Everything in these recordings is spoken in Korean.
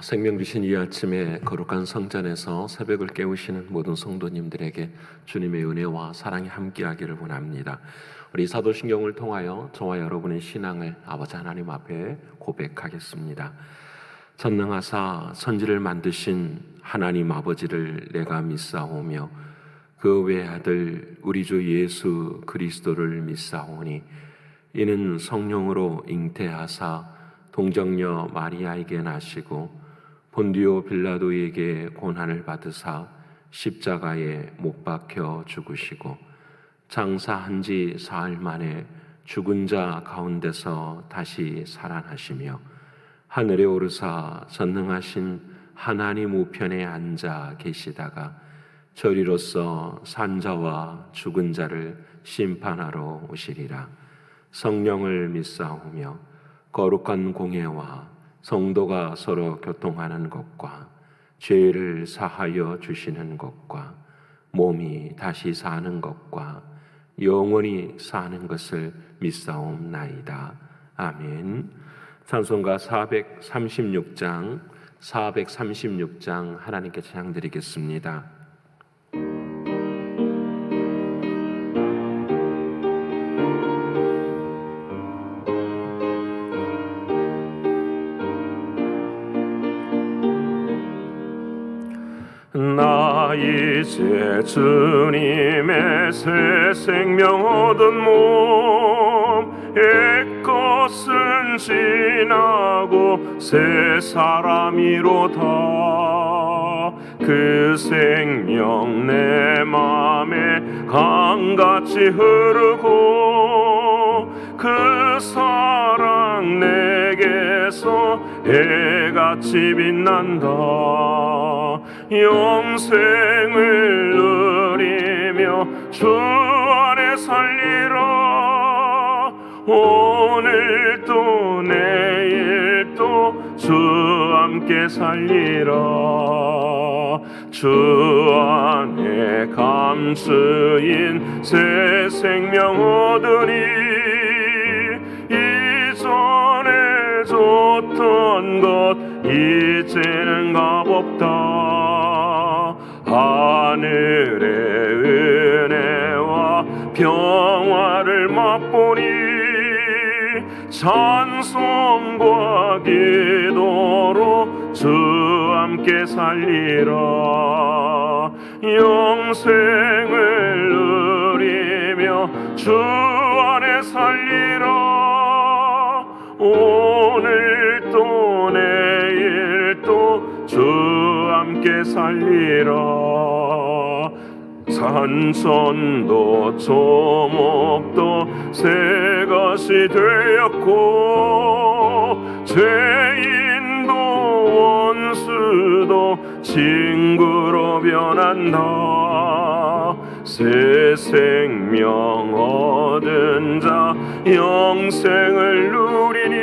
생명 주신 이 아침에 거룩한 성전에서 새벽을 깨우시는 모든 성도님들에게 주님의 은혜와 사랑이 함께하기를 원합니다. 우리 사도신경을 통하여 저와 여러분의 신앙을 아버지 하나님 앞에 고백하겠습니다. 전능하사 천지를 만드신 하나님 아버지를 내가 믿사오며 그 외아들 우리 주 예수 그리스도를 믿사오니 이는 성령으로 잉태하사 동정녀 마리아에게 나시고 본디오 빌라도에게 고난을 받으사 십자가에 못 박혀 죽으시고 장사한 지 사흘 만에 죽은 자 가운데서 다시 살아나시며 하늘에 오르사 전능하신 하나님 우편에 앉아 계시다가 저리로서 산자와 죽은 자를 심판하러 오시리라. 성령을 믿사오며 거룩한 공예와 성도가 서로 교통하는 것과 죄를 사하여 주시는 것과 몸이 다시 사는 것과 영원히 사는 것을 믿사옵나이다. 아멘. 찬송가 436장 하나님께 찬양드리겠습니다. 나 이제 주님의 새 생명 얻은 몸 옛것은 지나고 새 사람이로다. 그 생명 내 맘에 강같이 흐르고 그 사랑 내게서 해같이 빛난다. 영생을 누리며 주 안에 살리라. 오늘도 내일도 주 함께 살리라. 주 안에 감수인 새 생명 얻으니 이전에 줬던 것 이제는 값없다. 하늘의 은혜와 평화를 맛보니 찬송과 기도로 주 함께 살리라. 영생을 누리며 주 안에 살리라. 오늘도 내일도 주 함께 살리라. 산천도 조목도 새 것이 되었고 죄인도 원수도 친구로 변한다. 새 생명 얻은 자 영생을 누리니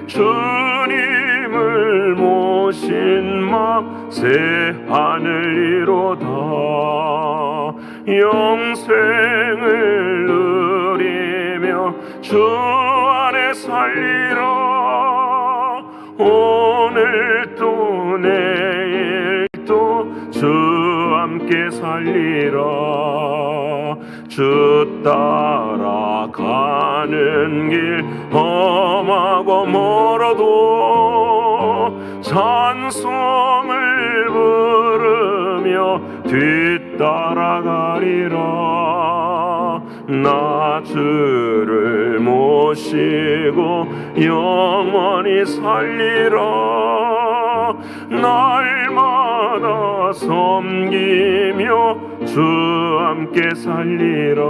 주님을 모신 맘 새 하늘 이로다. 영생을 누리며 주 안에 살리라. 오늘도 내일도 주 함께 살리라. 주 따라가는 길 험하고 멀어도 찬송을 부르며 뒤따라가리라. 나 주를 모시고 영원히 살리라. 날마다 섬기며 주 함께 살리라.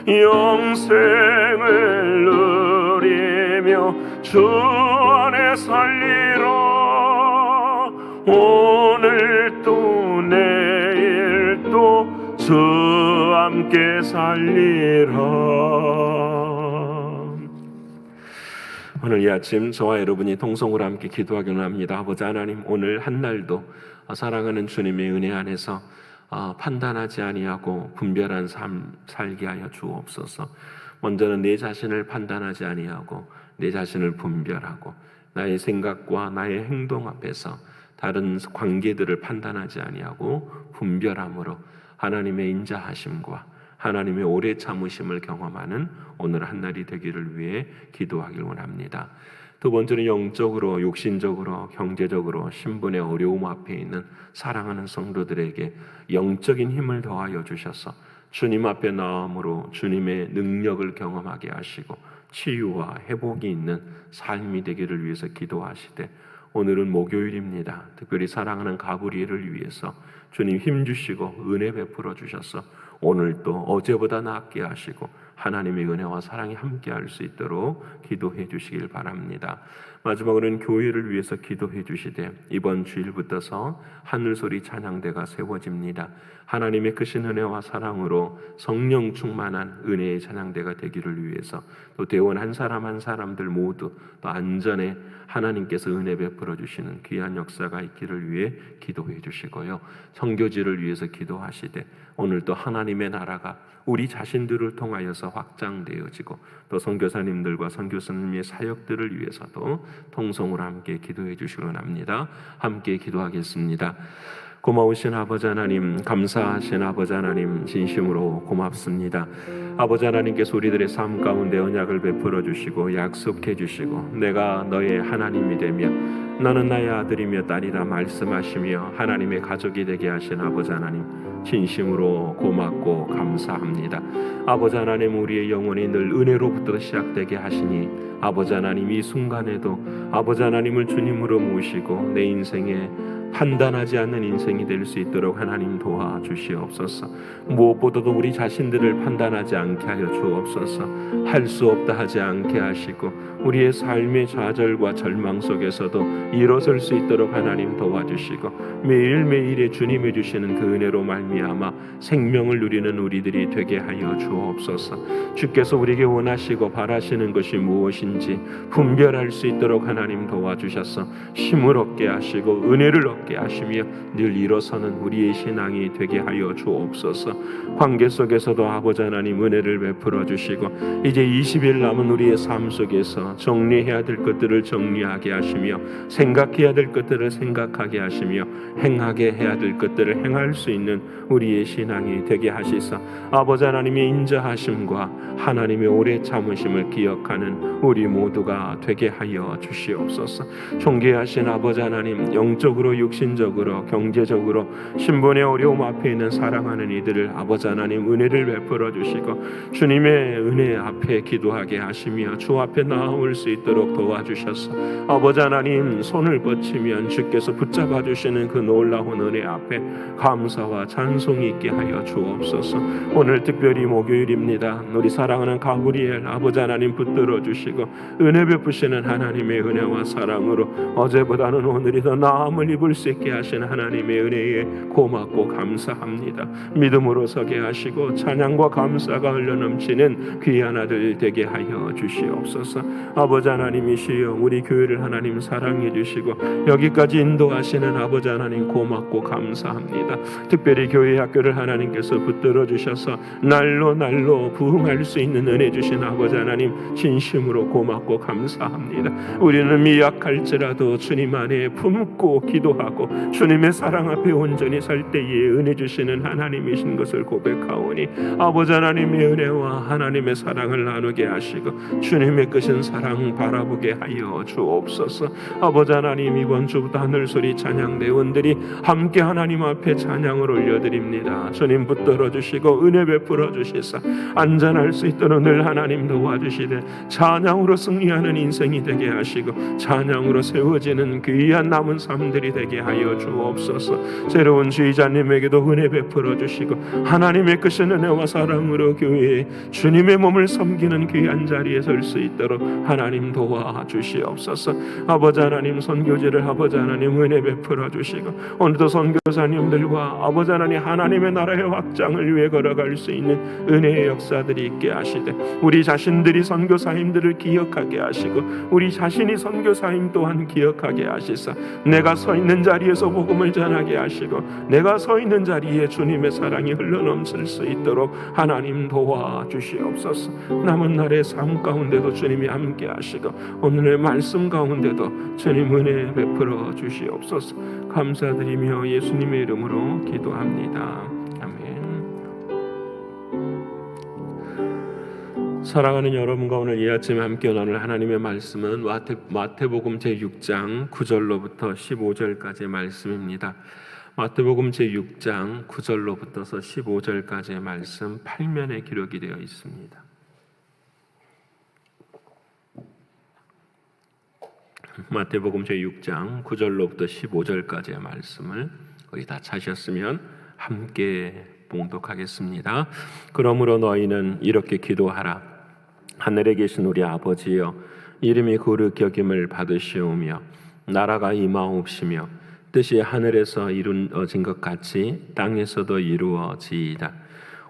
영생을 누리며 주 안에 살리라. 오늘도 내일도 주 함께 살리라. 오늘 이 아침 저와 여러분이 통성으로 함께 기도하기를 합니다. 아버지 하나님, 오늘 한 날도 사랑하는 주님의 은혜 안에서 판단하지 아니하고 분별한 삶 살게 하여 주옵소서. 먼저는 내 자신을 판단하지 아니하고 내 자신을 분별하고 나의 생각과 나의 행동 앞에서 다른 관계들을 판단하지 아니하고 분별함으로 하나님의 인자하심과 하나님의 오래 참으심을 경험하는 오늘 한 날이 되기를 위해 기도하길 원합니다. 두 번째는 영적으로, 육신적으로, 경제적으로 신분의 어려움 앞에 있는 사랑하는 성도들에게 영적인 힘을 더하여 주셔서 주님 앞에 나옴으로 주님의 능력을 경험하게 하시고 치유와 회복이 있는 삶이 되기를 위해서 기도하시되, 오늘은 목요일입니다. 특별히 사랑하는 가브리엘을 위해서 주님 힘주시고 은혜 베풀어 주셔서 오늘도 어제보다 낫게 하시고 하나님의 은혜와 사랑이 함께할 수 있도록 기도해 주시길 바랍니다. 마지막으로는 교회를 위해서 기도해 주시되, 이번 주일부터서 하늘소리 찬양대가 세워집니다. 하나님의 크신 은혜와 사랑으로 성령 충만한 은혜의 찬양대가 되기를 위해서 또 대원 한 사람 한 사람들 모두 또 안전에 하나님께서 은혜 베풀어 주시는 귀한 역사가 있기를 위해 기도해 주시고요. 선교지를 위해서 기도하시되, 오늘도 하나님의 나라가 우리 자신들을 통하여서 확장되어지고 또 선교사님들과 선교사님의 사역들을 위해서도 통성으로 함께 기도해 주시기 원합니다. 함께 기도하겠습니다. 고마우신 아버지 하나님, 감사하신 아버지 하나님, 진심으로 고맙습니다. 아버지 하나님께서 우리들의 삶 가운데 언약을 베풀어 주시고 약속해 주시고 내가 너의 하나님이 되며 너는 나의 아들이며 딸이라 말씀하시며 하나님의 가족이 되게 하신 아버지 하나님, 진심으로 고맙고 감사합니다. 아버지 하나님, 우리의 영혼이 늘 은혜로부터 시작되게 하시니 아버지 하나님, 이 순간에도 아버지 하나님을 주님으로 모시고 내 인생에 판단하지 않는 인생이 될 수 있도록 하나님 도와주시옵소서. 무엇보다도 우리 자신들을 판단하지 않게 하여 주옵소서. 할 수 없다 하지 않게 하시고 우리의 삶의 좌절과 절망 속에서도 일어설 수 있도록 하나님 도와주시고 매일매일의 주님이 주시는 그 은혜로 말미암아 생명을 누리는 우리들이 되게 하여 주옵소서. 주께서 우리에게 원하시고 바라시는 것이 무엇인지 분별할 수 있도록 하나님 도와주셔서 힘을 얻게 하시고 은혜를 얻게 하시며 늘 일어서는 우리의 신앙이 되게 하여 주옵소서. 관계 속에서도 아버지 하나님 은혜를 베풀어 주시고 이제 20일 남은 우리의 삶 속에서 정리해야 될 것들을 정리하게 하시며 생각해야 될 것들을 생각하게 하시며 행하게 해야 될 것들을 행할 수 있는 우리의 신앙이 되게 하시사 아버지 하나님의 인자하심과 하나님의 오래 참으심을 기억하는 우리 모두가 되게 하여 주시옵소서. 존귀하신 아버지 하나님, 영적으로 육신적으로 경제적으로 신분의 어려움 앞에 있는 사랑하는 이들을 아버지 하나님 은혜를 베풀어 주시고 주님의 은혜 앞에 기도하게 하시며 주 앞에 나아올 수 있도록 도와주셔서 아버지 하나님 손을 뻗치면 주께서 붙잡아 주시는 그 놀라운 은혜 앞에 감사와 찬송이 있게 하여 주옵소서. 오늘 특별히 목요일입니다. 우리 사랑하는 가브리엘 아버지 하나님 붙들어 주시고 은혜 베푸시는 하나님의 은혜와 사랑으로 어제보다는 오늘이 더 나음을 입을 수 있게 하신 하나님의 은혜에 고맙고 감사합니다. 믿음으로 서게 하시고 찬양과 감사가 흘러넘치는 귀한 아들 되게 하여 주시옵소서. 아버지 하나님이시여 우리 교회를 하나님 사랑해 주시고 여기까지 인도하시는 아버지 하나님 고맙고 감사합니다. 특별히 교회 학교를 하나님께서 붙들어 주셔서 날로 날로 부흥할 수 있는 은혜 주신 아버지 하나님 진심으로 고맙고 감사합니다. 우리는 미약할지라도 주님 안에 품고 기도하고 주님의 사랑 앞에 온전히 설 때에 은혜 주시는 하나님이신 것을 고백하오니 아버지 하나님의 은혜와 하나님의 사랑을 나누게 하시고 주님의 크신 사랑 바라보게 하여 주옵소서. 아버지 하나님, 이번 주부터 하늘소리 찬양대원들이 함께 하나님 앞에 찬양을 올려드립니다. 주님 붙들어 주시고 은혜 베풀어 주시사 안전할 수 있도록 늘 하나님 도와주시되 찬양으로 승리하는 인생이 되게 하시고 찬양으로 세워지는 귀한 남은 삶들이 되게 하여 주옵소서. 새로운 주의자님에게도 은혜 베풀어 주시고 하나님의 크신 은혜와 사랑으로 교회에 주님의 몸을 섬기는 귀한 자리에 설 수 있도록 하나님 도와주시옵소서. 아버지 하나님, 선교지를 아버지 하나님 은혜 베풀어 주시고 오늘도 선교사님들과 아버지 하나님 하나님의 나라의 확장을 위해 걸어갈 수 있는 은혜의 역사들이 있게 하시되 우리 자신들이 선교사님들을 기억하게 하시고 우리 자신이 선교사님 또한 기억하게 하시사 내가 서 있는 자리에서 복음을 전하게 하시고 내가 서 있는 자리에 주님의 사랑이 흘러넘칠 수 있도록 하나님 도와주시옵소서. 남은 날의 삶 가운데도 주님이 함께 하시고 오늘의 말씀 가운데도 주님 은혜 베풀어 주시옵소서. 감사드리며 예수님의 이름으로 기도합니다. 아멘. 사랑하는 여러분과 오늘 이 아침 함께 나눌 하나님의 말씀은 마태복음 제6장 9절로부터 15절까지의 말씀입니다. 마태복음 제6장 9절로부터서 15절까지의 말씀 8면에 기록이 되어 있습니다. 마태복음 제6장 9절로부터 15절까지의 말씀을 거의 다 찾으셨으면 함께 봉독하겠습니다. 그러므로 너희는 이렇게 기도하라. 하늘에 계신 우리 아버지여, 이름이 거룩히 여김을 받으시오며 나라가 임하옵시며 뜻이 하늘에서 이루어진 것 같이 땅에서도 이루어지이다.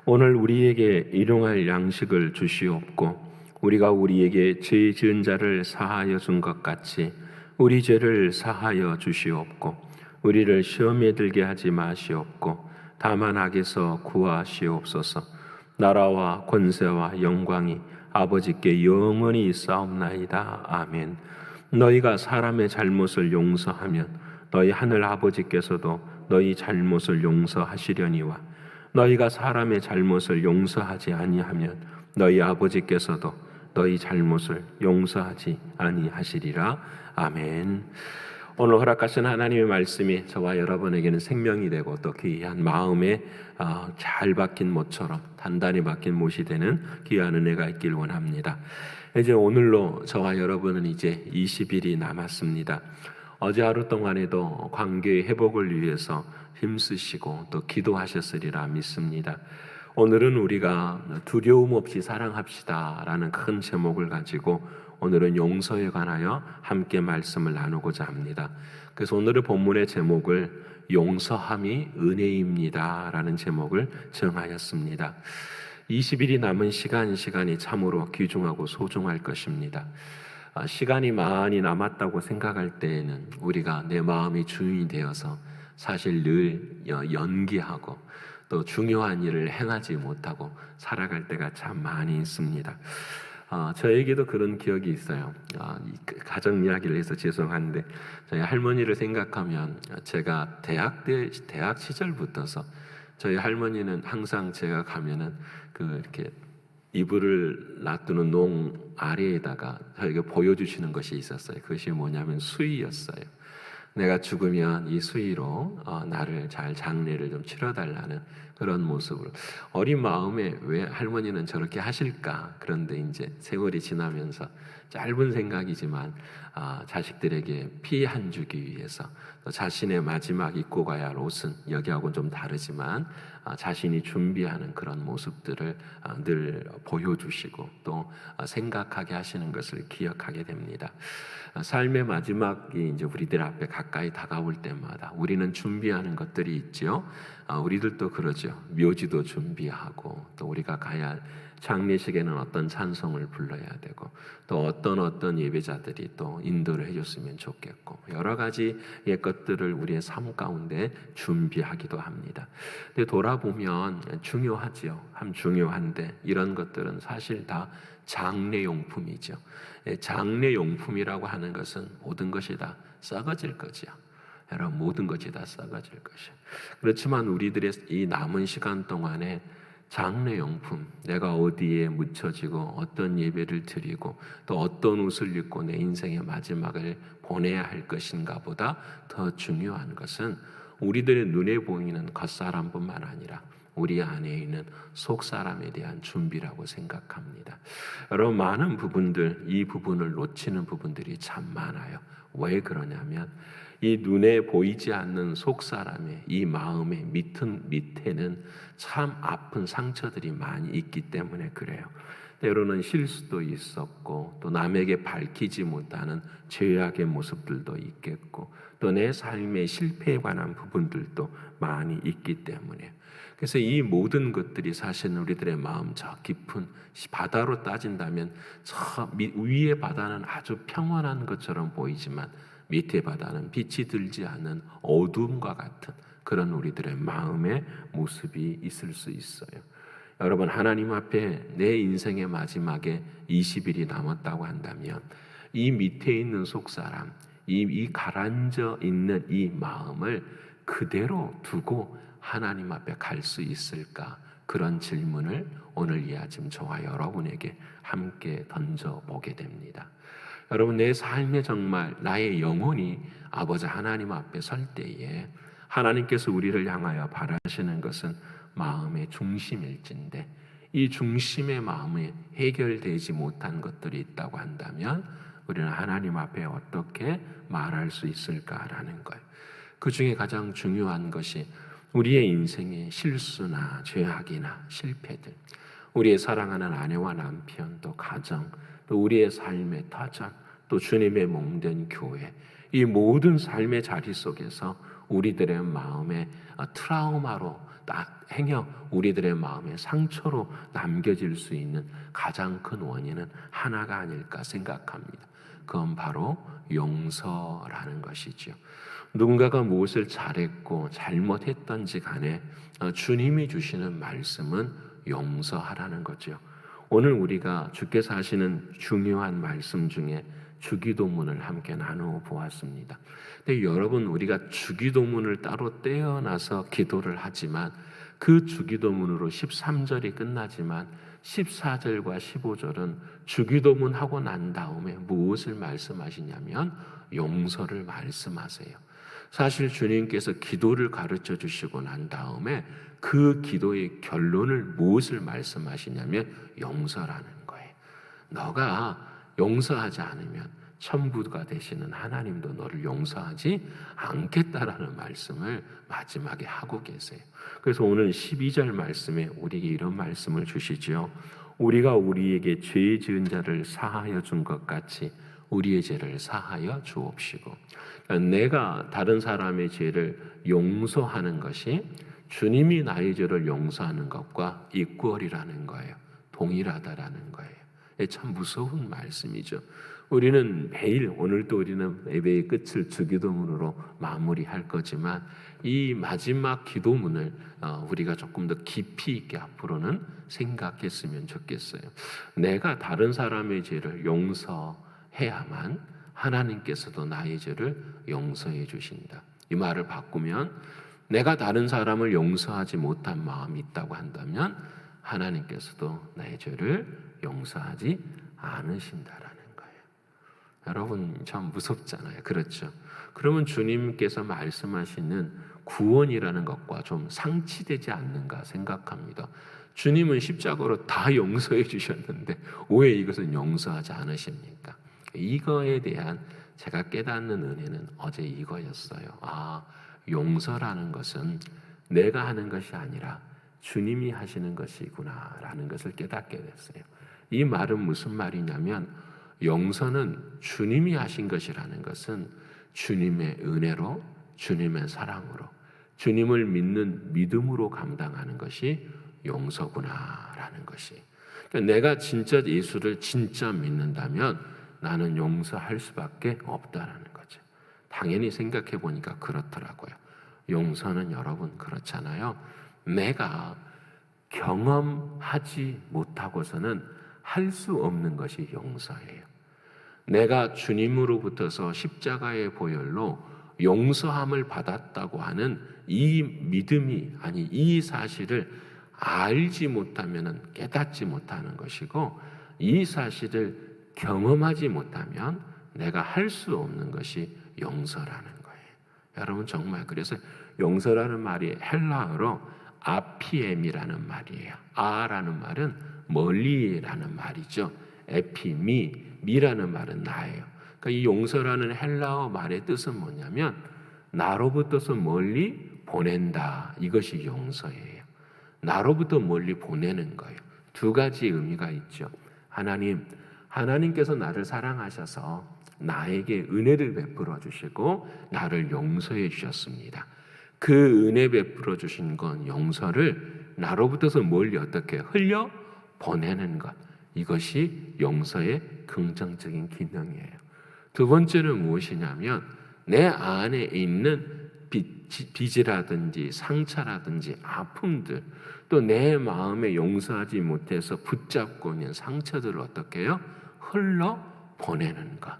오늘 우리에게 일용할 양식을 주시옵고 우리가 우리에게 죄 지은 자를 사하여 준 것 같이 우리 죄를 사하여 주시옵고 우리를 시험에 들게 하지 마시옵고 다만 악에서 구하시옵소서. 나라와 권세와 영광이 아버지께 영원히 있사옵나이다. 아멘. 너희가 사람의 잘못을 용서하면 너희 하늘 아버지께서도 너희 잘못을 용서하시려니와 너희가 사람의 잘못을 용서하지 아니하면 너희 아버지께서도 너희 잘못을 용서하지 아니하시리라. 아멘. 오늘 허락하신 하나님의 말씀이 저와 여러분에게는 생명이 되고 또 귀한 마음에 잘 박힌 못처럼 단단히 박힌 못이 되는 귀한 은혜가 있길 원합니다. 이제 오늘로 저와 여러분은 이제 20일이 남았습니다. 어제 하루 동안에도 관계의 회복을 위해서 힘쓰시고 또 기도하셨으리라 믿습니다. 오늘은 우리가 두려움 없이 사랑합시다 라는 큰 제목을 가지고 오늘은 용서에 관하여 함께 말씀을 나누고자 합니다. 그래서 오늘의 본문의 제목을 용서함이 은혜입니다 라는 제목을 정하였습니다. 20일이 남은 시간이 참으로 귀중하고 소중할 것입니다. 시간이 많이 남았다고 생각할 때에는 우리가 내 마음이 주인이 되어서 사실 늘 연기하고 또 중요한 일을 행하지 못하고 살아갈 때가 참 많이 있습니다. 저에게도 그런 기억이 있어요. 가정 이야기를 해서 죄송한데 저희 할머니를 생각하면 제가 대학 시절부터서 저희 할머니는 항상 제가 가면은 이렇게 이불을 놔두는 농 아래에다가 저에게 보여주시는 것이 있었어요. 그것이 뭐냐면 수의였어요. 내가 죽으면 이 수의로 나를 잘 장례를 좀 치러달라는 그런 모습으로 어린 마음에 왜 할머니는 저렇게 하실까? 그런데 이제 세월이 지나면서 짧은 생각이지만 자식들에게 피 안 주기 위해서 또 자신의 마지막 입고 가야 할 옷은 여기하고는 좀 다르지만 자신이 준비하는 그런 모습들을 늘 보여주시고 또 생각하게 하시는 것을 기억하게 됩니다. 삶의 마지막이 이제 우리들 앞에 가까이 다가올 때마다 우리는 준비하는 것들이 있죠. 우리들도 그러죠. 묘지도 준비하고 또 우리가 가야 할 장례식에는 어떤 찬송을 불러야 되고 또 어떤 예배자들이 또 인도를 해줬으면 좋겠고 여러 가지의 것들을 우리의 삶 가운데 준비하기도 합니다. 근데 돌아보면 중요하죠. 중요한데 이런 것들은 사실 다 장례용품이죠. 장례용품이라고 하는 것은 모든 것이 다 썩어질 거죠. 여러분 모든 것이 다 썩어질 것이요. 그렇지만 우리들의 이 남은 시간 동안에 장례용품, 내가 어디에 묻혀지고 어떤 예배를 드리고 또 어떤 옷을 입고 내 인생의 마지막을 보내야 할 것인가 보다 더 중요한 것은 우리들의 눈에 보이는 겉사람뿐만 아니라 우리 안에 있는 속사람에 대한 준비라고 생각합니다. 여러분 많은 부분들, 이 부분을 놓치는 부분들이 참 많아요. 왜 그러냐면 이 눈에 보이지 않는 속사람의 이 마음의 밑에는 참 아픈 상처들이 많이 있기 때문에 그래요. 때로는 실수도 있었고 또 남에게 밝히지 못하는 죄악의 모습들도 있겠고 또 내 삶의 실패에 관한 부분들도 많이 있기 때문에 그래서 이 모든 것들이 사실은 우리들의 마음 저 깊은 바다로 따진다면 저 위의 바다는 아주 평온한 것처럼 보이지만 밑에 바다는 빛이 들지 않는 어둠과 같은 그런 우리들의 마음의 모습이 있을 수 있어요. 여러분, 하나님 앞에 내 인생의 마지막에 20일이 남았다고 한다면 이 밑에 있는 속사람, 이 가라앉아 있는 이 마음을 그대로 두고 하나님 앞에 갈 수 있을까? 그런 질문을 오늘 이 아침 저와 여러분에게 함께 던져보게 됩니다. 여러분, 내 삶에 정말 나의 영혼이 아버지 하나님 앞에 설 때에 하나님께서 우리를 향하여 바라시는 것은 마음의 중심일진데, 이 중심의 마음에 해결되지 못한 것들이 있다고 한다면 우리는 하나님 앞에 어떻게 말할 수 있을까라는 거예요. 그 중에 가장 중요한 것이 우리의 인생의 실수나 죄악이나 실패들, 우리의 사랑하는 아내와 남편, 또 가정, 또 우리의 삶의 터전, 또 주님의 몸된 교회, 이 모든 삶의 자리 속에서 우리들의 마음에 트라우마로 행여 우리들의 마음에 상처로 남겨질 수 있는 가장 큰 원인은 하나가 아닐까 생각합니다. 그건 바로 용서라는 것이죠. 누군가가 무엇을 잘했고 잘못했던지 간에 주님이 주시는 말씀은 용서하라는 거죠. 오늘 우리가 주께서 하시는 중요한 말씀 중에 주기도문을 함께 나누어 보았습니다. 근데 여러분, 우리가 주기도문을 따로 떼어놔서 기도를 하지만 그 주기도문으로 13절이 끝나지만 14절과 15절은 주기도문 하고 난 다음에 무엇을 말씀하시냐면 용서를 말씀하세요. 사실 주님께서 기도를 가르쳐 주시고 난 다음에 그 기도의 결론을 무엇을 말씀하시냐면 용서라는 거예요. 너가 용서하지 않으면 천부가 되시는 하나님도 너를 용서하지 않겠다라는 말씀을 마지막에 하고 계세요. 그래서 오늘 12절 말씀에 우리에게 이런 말씀을 주시죠. 우리가 우리에게 죄 지은 자를 사하여 준 것 같이 우리의 죄를 사하여 주옵시고. 내가 다른 사람의 죄를 용서하는 것이 주님이 나의 죄를 용서하는 것과 이퀄이라는 거예요. 동일하다라는 거예요. 참 무서운 말씀이죠. 우리는 매일, 오늘도 우리는 예배의 끝을 주기도문으로 마무리할 거지만 이 마지막 기도문을 우리가 조금 더 깊이 있게 앞으로는 생각했으면 좋겠어요. 내가 다른 사람의 죄를 용서해야만 하나님께서도 나의 죄를 용서해 주신다. 이 말을 바꾸면 내가 다른 사람을 용서하지 못한 마음이 있다고 한다면 하나님께서도 나의 죄를 용서하지 않으신다라는 거예요. 여러분, 참 무섭잖아요. 그렇죠? 그러면 주님께서 말씀하시는 구원이라는 것과 좀 상치되지 않는가 생각합니다. 주님은 십자가로 다 용서해 주셨는데 왜 이것은 용서하지 않으십니까? 이거에 대한 제가 깨닫는 은혜는 어제 이거였어요. 용서라는 것은 내가 하는 것이 아니라 주님이 하시는 것이구나라는 것을 깨닫게 됐어요. 이 말은 무슨 말이냐면 용서는 주님이 하신 것이라는 것은 주님의 은혜로, 주님의 사랑으로, 주님을 믿는 믿음으로 감당하는 것이 용서구나라는 것이. 그러니까 내가 진짜 예수를 진짜 믿는다면 나는 용서할 수밖에 없다라는 거죠. 당연히 생각해 보니까 그렇더라고요. 용서는 여러분 그렇잖아요. 내가 경험하지 못하고서는 할 수 없는 것이 용서예요. 내가 주님으로부터서 십자가의 보혈로 용서함을 받았다고 하는 이 믿음이, 아니 이 사실을 알지 못하면 깨닫지 못하는 것이고, 이 사실을 경험하지 못하면 내가 할 수 없는 것이 용서라는 거예요. 여러분, 정말 그래서 용서라는 말이 헬라어로 아피엠이라는 말이에요. 아라는 말은 멀리라는 말이죠. 미라는 말은 나예요. 그러니까 이 용서라는 헬라어 말의 뜻은 뭐냐면 나로부터서 멀리 보낸다. 이것이 용서예요. 나로부터 멀리 보내는 거예요. 두 가지 의미가 있죠. 하나님께서 나를 사랑하셔서 나에게 은혜를 베풀어 주시고 나를 용서해 주셨습니다. 그 은혜 베풀어 주신 건 용서를 나로부터서 멀리 어떻게 흘려 보내는 것, 이것이 용서의 긍정적인 기능이에요. 두 번째는 무엇이냐면 내 안에 있는 빚이라든지 상처라든지 아픔들, 또 내 마음에 용서하지 못해서 붙잡고 있는 상처들을 어떻게 해요? 흘러 보내는 것,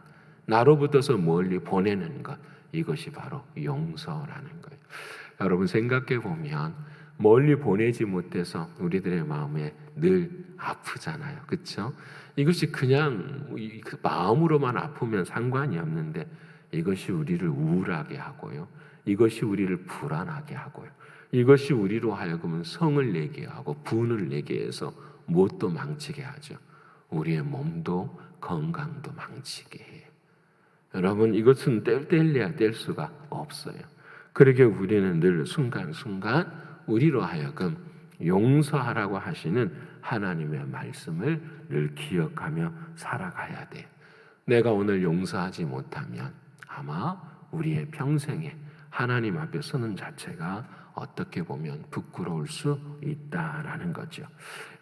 나로부터서 멀리 보내는 것, 이것이 바로 용서라는 거예요. 여러분 생각해 보면 멀리 보내지 못해서 우리들의 마음에 늘 아프잖아요. 그렇죠? 이것이 그냥 그 마음으로만 아프면 상관이 없는데 이것이 우리를 우울하게 하고요. 이것이 우리를 불안하게 하고요. 이것이 우리로 하여금 성을 내게 하고 분을 내게 해서 무엇도 망치게 하죠. 우리의 몸도 건강도 망치게 해요. 여러분 이것은 뗄래야 뗄 수가 없어요. 그러게 우리는 늘 순간순간 우리로 하여금 용서하라고 하시는 하나님의 말씀을 늘 기억하며 살아가야 돼요. 내가 오늘 용서하지 못하면 아마 우리의 평생에 하나님 앞에 서는 자체가 어떻게 보면 부끄러울 수 있다라는 거죠.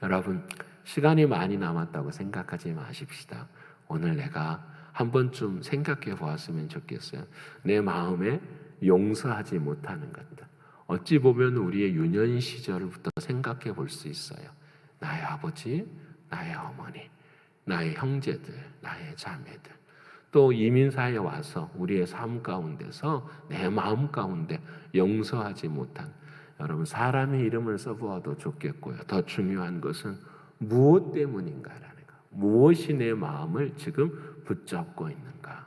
여러분 시간이 많이 남았다고 생각하지 마십시다. 오늘 내가 한 번쯤 생각해 보았으면 좋겠어요. 내 마음에 용서하지 못하는 것들. 어찌 보면 우리의 유년 시절부터 생각해 볼 수 있어요. 나의 아버지, 나의 어머니, 나의 형제들, 나의 자매들. 또 이민사에 와서 우리의 삶 가운데서 내 마음 가운데 용서하지 못한, 여러분 사람의 이름을 써보아도 좋겠고요. 더 중요한 것은 무엇 때문인가라는 거. 무엇이 내 마음을 지금 붙잡고 있는가.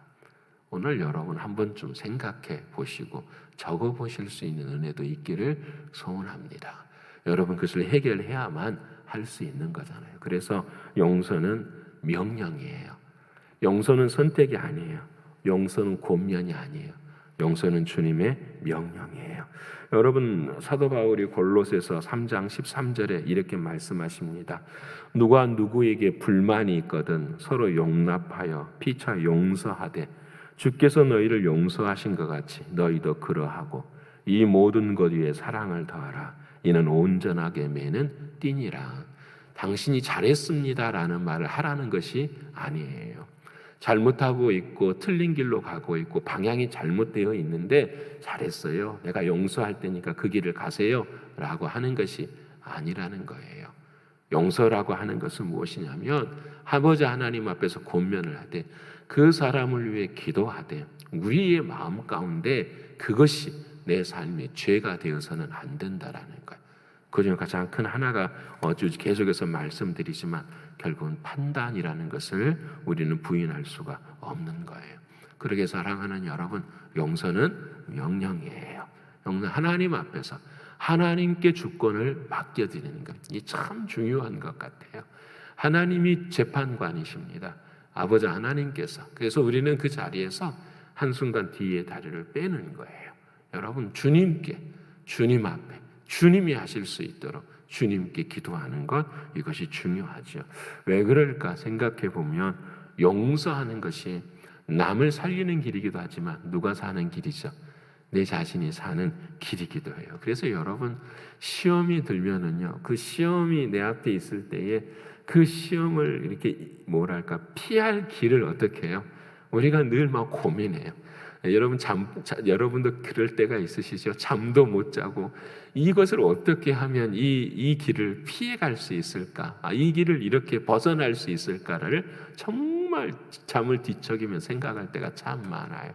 오늘 여러분 한 번쯤 생각해 보시고 적어 보실 수 있는 은혜도 있기를 소원합니다. 여러분 그것을 해결해야만 할 수 있는 거잖아요. 그래서 용서는 명령이에요. 용서는 선택이 아니에요. 용서는 권면이 아니에요. 용서는 주님의 명령이에요. 여러분 사도 바울이 골로새서 3장 13절에 이렇게 말씀하십니다. 누가 누구에게 불만이 있거든 서로 용납하여 피차 용서하되 주께서 너희를 용서하신 것 같이 너희도 그러하고 이 모든 것 위에 사랑을 더하라. 이는 온전하게 매는 띠니라. 당신이 잘했습니다라는 말을 하라는 것이 아니에요. 잘못하고 있고 틀린 길로 가고 있고 방향이 잘못되어 있는데 잘했어요. 내가 용서할 테니까 그 길을 가세요. 라고 하는 것이 아니라는 거예요. 용서라고 하는 것은 무엇이냐면 아버지 하나님 앞에서 권면을 하되 그 사람을 위해 기도하되 우리의 마음 가운데 그것이 내 삶의 죄가 되어서는 안 된다라는 거예요. 그중 가장 큰 하나가 계속해서 말씀드리지만 결국은 판단이라는 것을 우리는 부인할 수가 없는 거예요. 그러게 사랑하는 여러분, 용서는 명령이에요. 용서 하나님 앞에서 하나님께 주권을 맡겨드리는 것, 이 참 중요한 것 같아요. 하나님이 재판관이십니다. 아버지 하나님께서. 그래서 우리는 그 자리에서 한순간 뒤에 다리를 빼는 거예요. 여러분 주님께, 주님 앞에 주님이 하실 수 있도록 주님께 기도하는 것, 이것이 중요하죠. 왜 그럴까 생각해 보면 용서하는 것이 남을 살리는 길이기도 하지만 누가 사는 길이죠? 내 자신이 사는 길이기도 해요. 그래서 여러분 시험이 들면은요, 그 시험이 내 앞에 있을 때에 그 시험을 이렇게 피할 길을 어떻게 해요? 우리가 늘 막 고민해요. 여러분도 그럴 때가 있으시죠? 잠도 못 자고 이것을 어떻게 하면 이 길을 피해갈 수 있을까? 이 길을 이렇게 벗어날 수 있을까를 정말 잠을 뒤척이며 생각할 때가 참 많아요.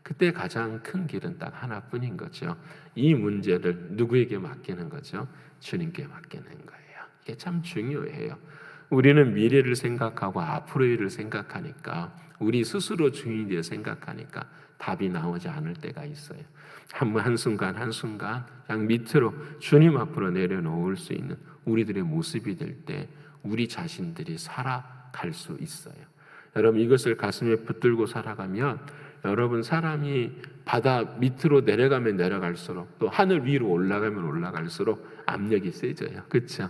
그때 가장 큰 길은 딱 하나뿐인 거죠. 이 문제를 누구에게 맡기는 거죠? 주님께 맡기는 거예요. 이게 참 중요해요. 우리는 미래를 생각하고 앞으로의 일을 생각하니까 우리 스스로 주인이 되어 생각하니까 답이 나오지 않을 때가 있어요. 한순간 그냥 밑으로 주님 앞으로 내려놓을 수 있는 우리들의 모습이 될 때 우리 자신들이 살아갈 수 있어요. 여러분 이것을 가슴에 붙들고 살아가면 여러분 사람이 바다 밑으로 내려가면 내려갈수록 또 하늘 위로 올라가면 올라갈수록 압력이 세져요. 그렇죠?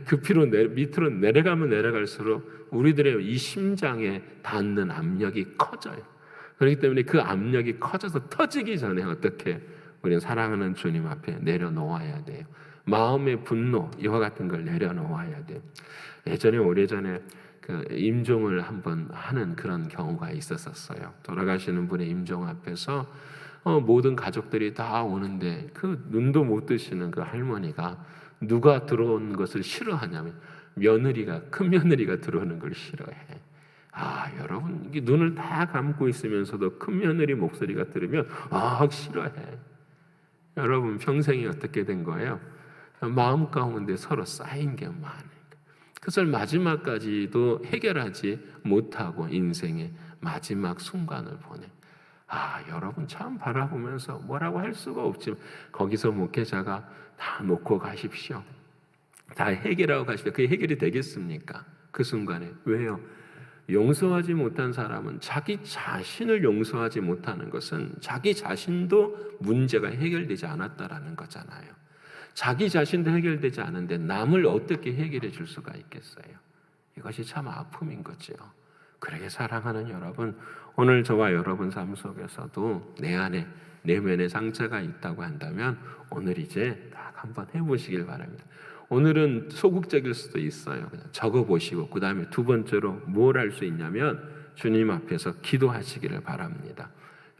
그 피로 밑으로 내려가면 내려갈수록 우리들의 이 심장에 닿는 압력이 커져요. 그렇기 때문에 그 압력이 커져서 터지기 전에 어떻게 우리는 사랑하는 주님 앞에 내려놓아야 돼요. 마음의 분노 이와 같은 걸 내려놓아야 돼요. 오래전에 그 임종을 한번 하는 그런 경우가 있었었어요. 돌아가시는 분의 임종 앞에서 모든 가족들이 다 오는데 그 눈도 못 뜨시는 그 할머니가 누가 들어온 것을 싫어하냐면 큰 며느리가 들어오는 걸 싫어해. 여러분, 이게 눈을 다 감고 있으면서도 큰 며느리 목소리가 들으면 싫어해. 여러분, 평생이 어떻게 된 거예요? 마음 가운데 서로 쌓인 게 많아요. 그것을 마지막까지도 해결하지 못하고 인생의 마지막 순간을 보내. 여러분 참 바라보면서 뭐라고 할 수가 없지만 거기서 목회자가 다 놓고 가십시오. 다 해결하고 가십시오. 그게 해결이 되겠습니까? 그 순간에. 왜요? 용서하지 못한 사람은 자기 자신을 용서하지 못하는 것은 자기 자신도 문제가 해결되지 않았다라는 거잖아요. 자기 자신도 해결되지 않은데 남을 어떻게 해결해 줄 수가 있겠어요? 이것이 참 아픔인 거죠. 그러게 사랑하는 여러분, 오늘 저와 여러분 삶 속에서도 내 안에 내면에 상처가 있다고 한다면 오늘 이제 딱 한번 해보시길 바랍니다. 오늘은 소극적일 수도 있어요. 그냥 적어보시고 그 다음에 두 번째로 뭘 할 수 있냐면 주님 앞에서 기도하시기를 바랍니다.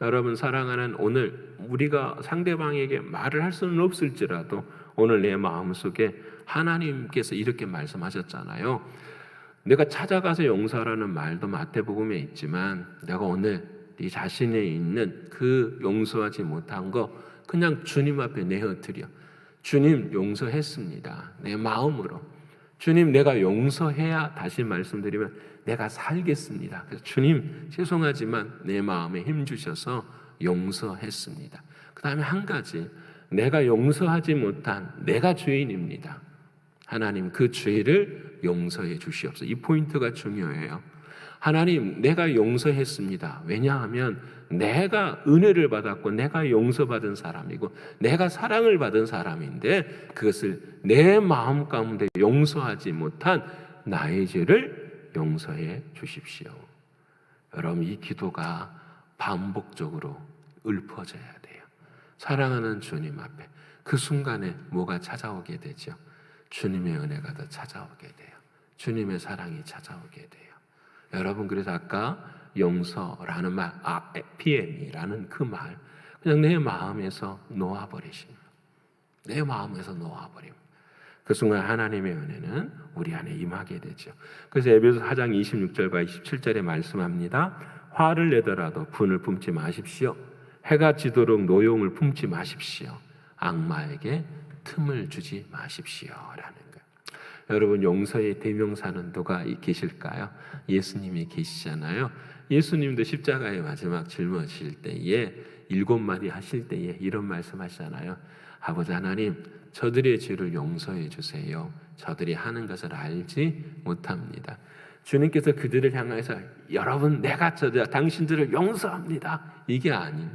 여러분 사랑하는 오늘 우리가 상대방에게 말을 할 수는 없을지라도 오늘 내 마음속에 하나님께서 이렇게 말씀하셨잖아요. 내가 찾아가서 용서하라는 말도 마태복음에 있지만 내가 오늘 네 자신에 있는 그 용서하지 못한 거 그냥 주님 앞에 내어드려. 주님 용서했습니다. 내 마음으로. 주님 내가 용서해야 다시 말씀드리면 내가 살겠습니다. 그래서 주님 죄송하지만 내 마음에 힘 주셔서 용서했습니다. 그 다음에 한 가지 내가 용서하지 못한 내가 죄인입니다. 하나님 그 죄를 용서해 주시옵소서. 이 포인트가 중요해요. 하나님 내가 용서했습니다. 왜냐하면 내가 은혜를 받았고 내가 용서받은 사람이고 내가 사랑을 받은 사람인데 그것을 내 마음 가운데 용서하지 못한 나의 죄를 용서해 주십시오. 여러분 이 기도가 반복적으로 읊어져야 돼요. 사랑하는 주님 앞에 그 순간에 뭐가 찾아오게 되죠? 주님의 은혜가 더 찾아오게 돼요. 주님의 사랑이 찾아오게 돼요. 여러분 그래서 아까 용서라는 말, PM이라는 그 말 그냥 내 마음에서 놓아버리십니다. 내 마음에서 놓아버립니다. 그 순간 하나님의 은혜는 우리 안에 임하게 되죠. 그래서 에베소 4장 26절과 27절에 말씀합니다. 화를 내더라도 분을 품지 마십시오. 해가 지도록 노여움을 품지 마십시오. 악마에게 틈을 주지 마십시오라는 거예요. 여러분 용서의 대명사는 누가 계실까요? 예수님이 계시잖아요. 예수님도 십자가의 마지막 짊어질 때에 7마디 하실 때에 이런 말씀하시잖아요. 아버지 하나님 저들의 죄를 용서해 주세요. 저들이 하는 것을 알지 못합니다. 주님께서 그들을 향해서 여러분 내가 당신들을 용서합니다. 이게 아닌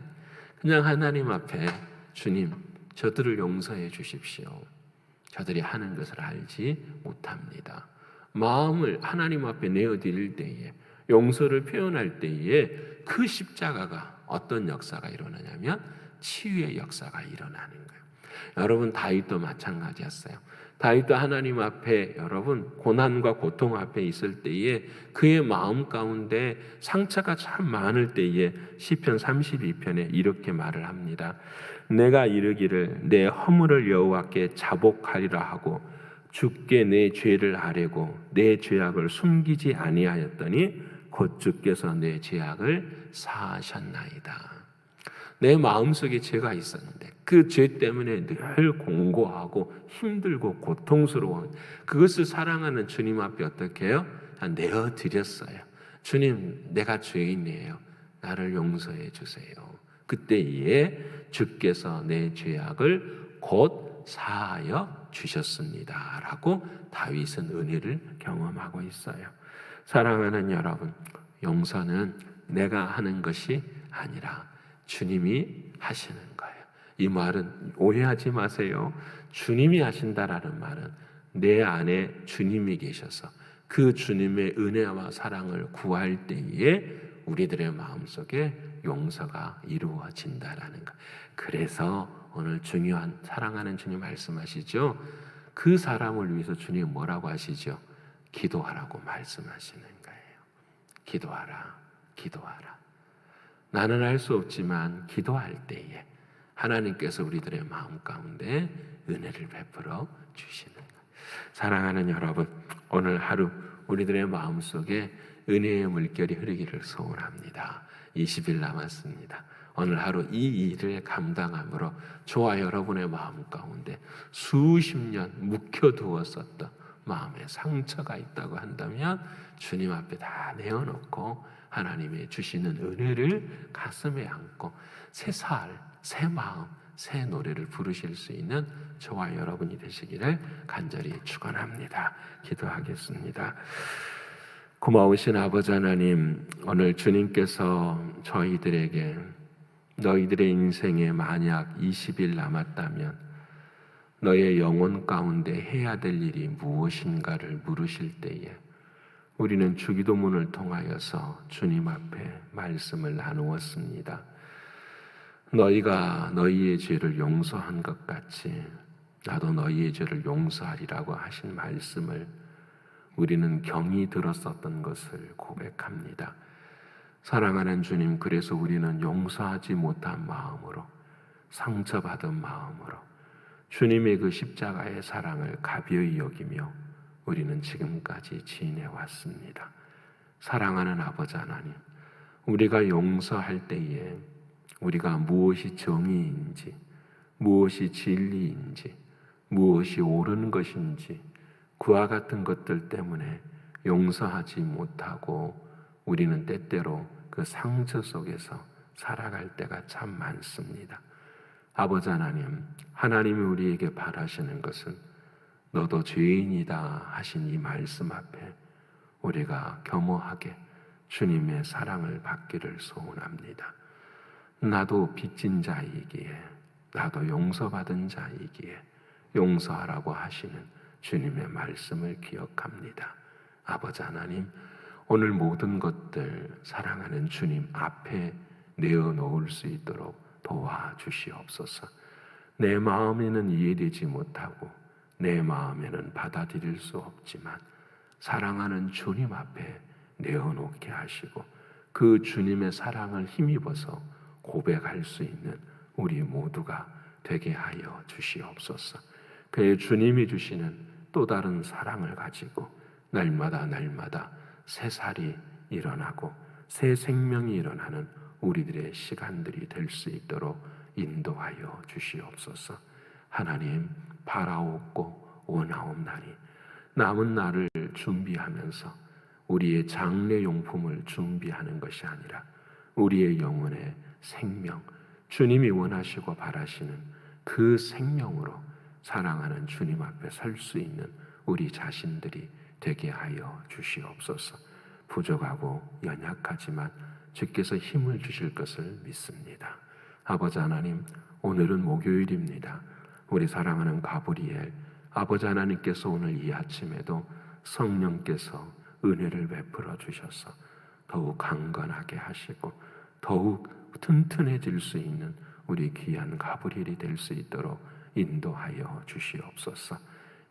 그냥 하나님 앞에 주님 저들을 용서해 주십시오. 저들이 하는 것을 알지 못합니다. 마음을 하나님 앞에 내어드릴 때에 용서를 표현할 때에 그 십자가가 어떤 역사가 일어나냐면 치유의 역사가 일어나는 거예요. 여러분 다윗도 마찬가지였어요. 다윗도 하나님 앞에 여러분 고난과 고통 앞에 있을 때에 그의 마음 가운데 상처가 참 많을 때에 시편 32편에 이렇게 말을 합니다. 내가 이르기를 내 허물을 여호와께 자복하리라 하고 주께 내 죄를 아뢰고 내 죄악을 숨기지 아니하였더니 곧 주께서 내 죄악을 사하셨나이다. 내 마음속에 죄가 있었는데 그 죄 때문에 늘 공고하고 힘들고 고통스러워 그것을 사랑하는 주님 앞에 어떻게 해요? 내어드렸어요. 주님 내가 죄인이에요. 나를 용서해 주세요. 그때에 주께서 내 죄악을 곧 사하여 주셨습니다. 라고 다윗은 은혜를 경험하고 있어요. 사랑하는 여러분, 용서는 내가 하는 것이 아니라 주님이 하시는 거예요. 이 말은 오해하지 마세요. 주님이 하신다라는 말은 내 안에 주님이 계셔서 그 주님의 은혜와 사랑을 구할 때에 우리들의 마음속에 용서가 이루어진다라는 것. 그래서 오늘 중요한 사랑하는 주님 말씀하시죠. 그 사람을 위해서 주님 뭐라고 하시죠? 기도하라고 말씀하시는 거예요. 기도하라, 기도하라. 나는 알 수 없지만 기도할 때에 하나님께서 우리들의 마음 가운데 은혜를 베풀어 주시는 거예요. 사랑하는 여러분, 오늘 하루 우리들의 마음속에 은혜의 물결이 흐르기를 소원합니다. 20일 남았습니다. 오늘 하루 이 일을 감당함으로 저와 여러분의 마음 가운데 수십 년 묵혀두었었던 마음에 상처가 있다고 한다면 주님 앞에 다 내어놓고 하나님의 주시는 은혜를 가슴에 안고 새 살, 새 마음, 새 노래를 부르실 수 있는 저와 여러분이 되시기를 간절히 축원합니다. 기도하겠습니다. 고마우신 아버지 하나님, 오늘 주님께서 저희들에게 너희들의 인생에 만약 20일 남았다면 너의 영혼 가운데 해야 될 일이 무엇인가를 물으실 때에 우리는 주기도문을 통하여서 주님 앞에 말씀을 나누었습니다. 너희가 너희의 죄를 용서한 것 같이 나도 너희의 죄를 용서하리라고 하신 말씀을 우리는 경히 들었었던 것을 고백합니다. 사랑하는 주님, 그래서 우리는 용서하지 못한 마음으로, 상처받은 마음으로 주님의 그 십자가의 사랑을 가벼이 여기며 우리는 지금까지 지내왔습니다. 사랑하는 아버지 하나님, 우리가 용서할 때에 우리가 무엇이 정의인지, 무엇이 진리인지, 무엇이 옳은 것인지 그와 같은 것들 때문에 용서하지 못하고 우리는 때때로 그 상처 속에서 살아갈 때가 참 많습니다. 아버지 하나님, 하나님이 우리에게 바라시는 것은 너도 죄인이다 하신 이 말씀 앞에 우리가 겸허하게 주님의 사랑을 받기를 소원합니다. 나도 빚진 자이기에, 나도 용서받은 자이기에 용서하라고 하시는 주님의 말씀을 기억합니다. 아버지 하나님, 오늘 모든 것들 사랑하는 주님 앞에 내어놓을 수 있도록 도와주시옵소서. 내 마음에는 이해되지 못하고 내 마음에는 받아들일 수 없지만 사랑하는 주님 앞에 내어놓게 하시고 그 주님의 사랑을 힘입어서 고백할 수 있는 우리 모두가 되게 하여 주시옵소서. 그의 주님이 주시는 또 다른 사랑을 가지고 날마다 새 살이 일어나고 새 생명이 일어나는 우리들의 시간들이 될 수 있도록 인도하여 주시옵소서. 하나님, 바라옵고 원하옵나니 남은 날을 준비하면서 우리의 장래용품을 준비하는 것이 아니라 우리의 영혼의 생명, 주님이 원하시고 바라시는 그 생명으로 사랑하는 주님 앞에 설 수 있는 우리 자신들이 되게 하여 주시옵소서. 부족하고 연약하지만 주께서 힘을 주실 것을 믿습니다. 아버지 하나님, 오늘은 목요일입니다. 우리 사랑하는 가브리엘 아버지 하나님께서 오늘 이 아침에도 성령께서 은혜를 베풀어 주셔서 더욱 강건하게 하시고 더욱 튼튼해질 수 있는 우리 귀한 가브리엘이 될 수 있도록 인도하여 주시옵소서.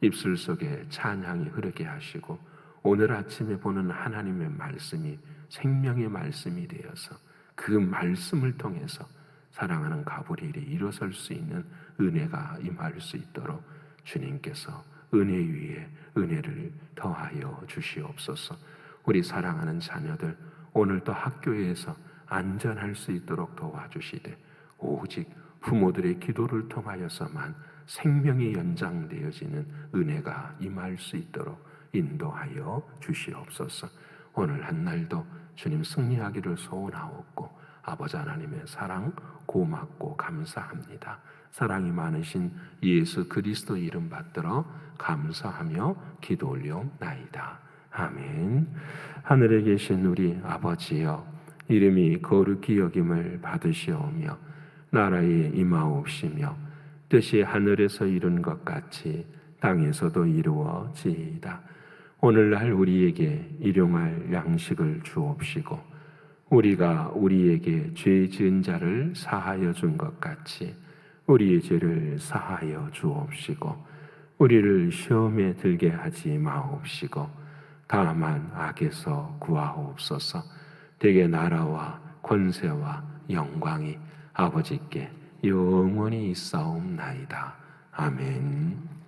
입술 속에 찬양이 흐르게 하시고 오늘 아침에 보는 하나님의 말씀이 생명의 말씀이 되어서 그 말씀을 통해서 사랑하는 가브리엘이 일어설 수 있는 은혜가 임할 수 있도록 주님께서 은혜 위에 은혜를 더하여 주시옵소서. 우리 사랑하는 자녀들 오늘도 학교에서 안전할 수 있도록 도와주시되 오직 부모들의 기도를 통하여서만 생명이 연장되어지는 은혜가 임할 수 있도록 인도하여 주시옵소서. 오늘 한날도 주님 승리하기를 소원하옵고 아버지 하나님의 사랑 고맙고 감사합니다. 사랑이 많으신 예수 그리스도 이름 받들어 감사하며 기도 올려옵나이다. 아멘. 하늘에 계신 우리 아버지여, 이름이 거룩히 여김을 받으시오며 나라에 임하옵시며 뜻이 하늘에서 이룬 것 같이 땅에서도 이루어지이다. 오늘날 우리에게 일용할 양식을 주옵시고 우리가 우리에게 죄 지은 자를 사하여 준 것 같이 우리의 죄를 사하여 주옵시고 우리를 시험에 들게 하지 마옵시고 다만 악에서 구하옵소서. 대개 나라와 권세와 영광이 아버지께 영원히 있사옵나이다. 아멘.